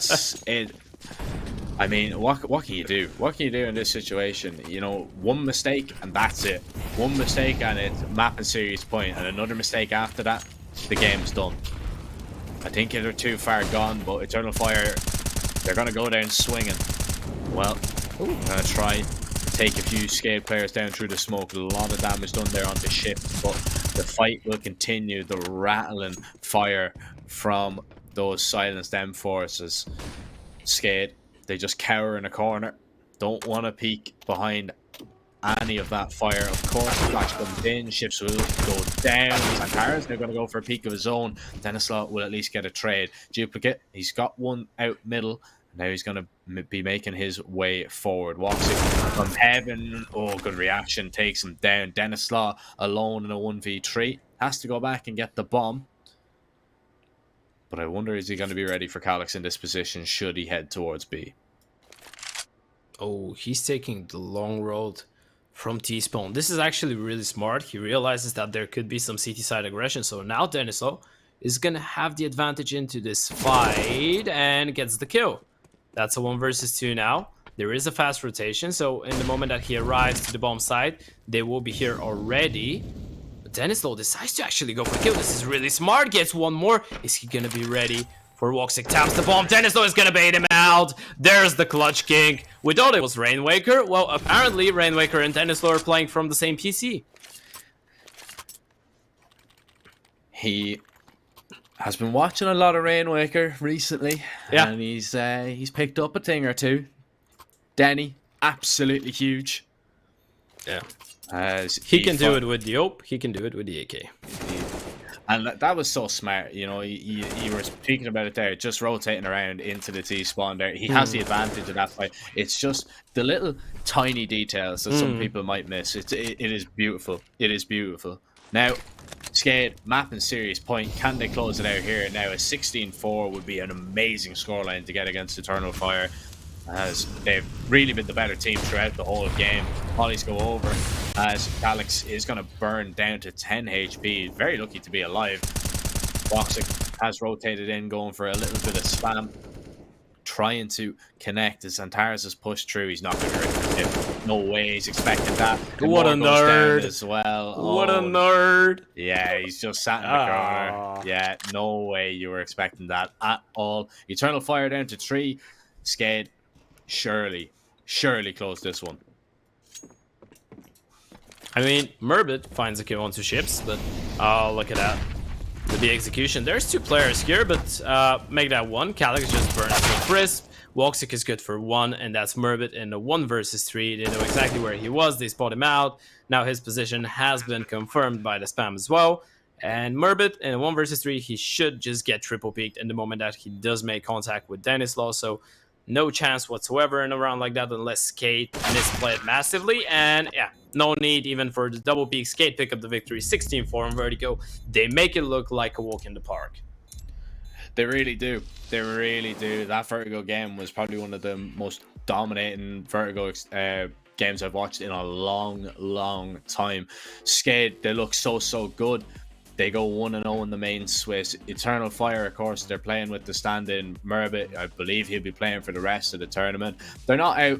I mean, what can you do? What can you do in this situation? You know, one mistake and that's it. One mistake and it's map and series point, and another mistake after that, the game's done. I think they're too far gone, but Eternal Fire, they're going to go down swinging. Well, I'm going to try to take a few Skade players down through the smoke. A lot of damage done there on the ship, but the fight will continue. The rattling fire from those silenced M4s. Skade, they just cower in a corner. Don't want to peek behind any of that fire. Of course, the flash comes in. Ships will go down. Sankaras, they're going to go for a peek of his own. Denislaw will at least get a trade. Duplicate, he's got one out middle. Now he's going to be making his way forward. WOXIC from heaven. Oh, good reaction. Takes him down. Denislaw alone in a 1v3. Has to go back and get the bomb. But I wonder, is he going to be ready for Calyx in this position should he head towards B? Oh, he's taking the long road from T-Spawn. This is actually really smart. He realizes that there could be some CT side aggression. So now Denislaw is going to have the advantage into this fight and gets the kill. That's a 1 versus 2 now. There is a fast rotation. So in the moment that he arrives to the bomb site, they will be here already. But Denislaw decides to actually go for the kill. This is really smart. Gets one more. Is he going to be ready? For WOXIC, taps the bomb. Denislaw is gonna bait him out. There's the clutch king. We thought it was Rainwaker. Well, apparently Rainwaker and Denislaw are playing from the same PC. He has been watching a lot of Rainwaker recently, and he's picked up a thing or two. Denny, absolutely huge. Yeah, as he can do it with the OP. He can do it with the AK. And that was so smart, you know. You were speaking about it there, just rotating around into the T spawn there. He has the advantage of that fight. It's just the little tiny details that some people might miss. It is beautiful. It is beautiful. Now, Skade, mapping serious point. Can they close it out here? Now, a 16-4 would be an amazing scoreline to get against Eternal Fire, as they've really been the better team throughout the whole game. Polys go over as Calyx is going to burn down to 10 HP. Very lucky to be alive. WOXIC has rotated in, going for a little bit of spam, trying to connect as Antares has pushed through. He's not going to hit him. No way he's expecting that. What a nerd as well. What a nerd. Yeah, he's just sat in the corner. Yeah, no way you were expecting that at all. Eternal Fire down to 3. Skade, surely close this one. I mean, Murbit finds a kill on 2 ships, but look at that. With the execution, there's 2 players here, but make that 1. Calyx just burns to crisp. WOXIC is good for 1, and that's Murbit in a 1 versus 3. They know exactly where he was. They spot him out. Now his position has been confirmed by the spam as well. And Murbit in a 1 versus 3, he should just get triple peaked in the moment that he does make contact with Denislaw. So no chance whatsoever in a round like that unless Skade misplayed massively. And yeah, no need even for the double peak. Skade pick up the victory, 16-4 on Vertigo. They make it look like a walk in the park. They really do. They really do. That Vertigo game was probably one of the most dominating Vertigo games I've watched in a long time. Skade, they look so good. They go 1-0 in the main Swiss. Eternal Fire, of course, they're playing with the stand-in Murbit. I believe he'll be playing for the rest of the tournament. They're not out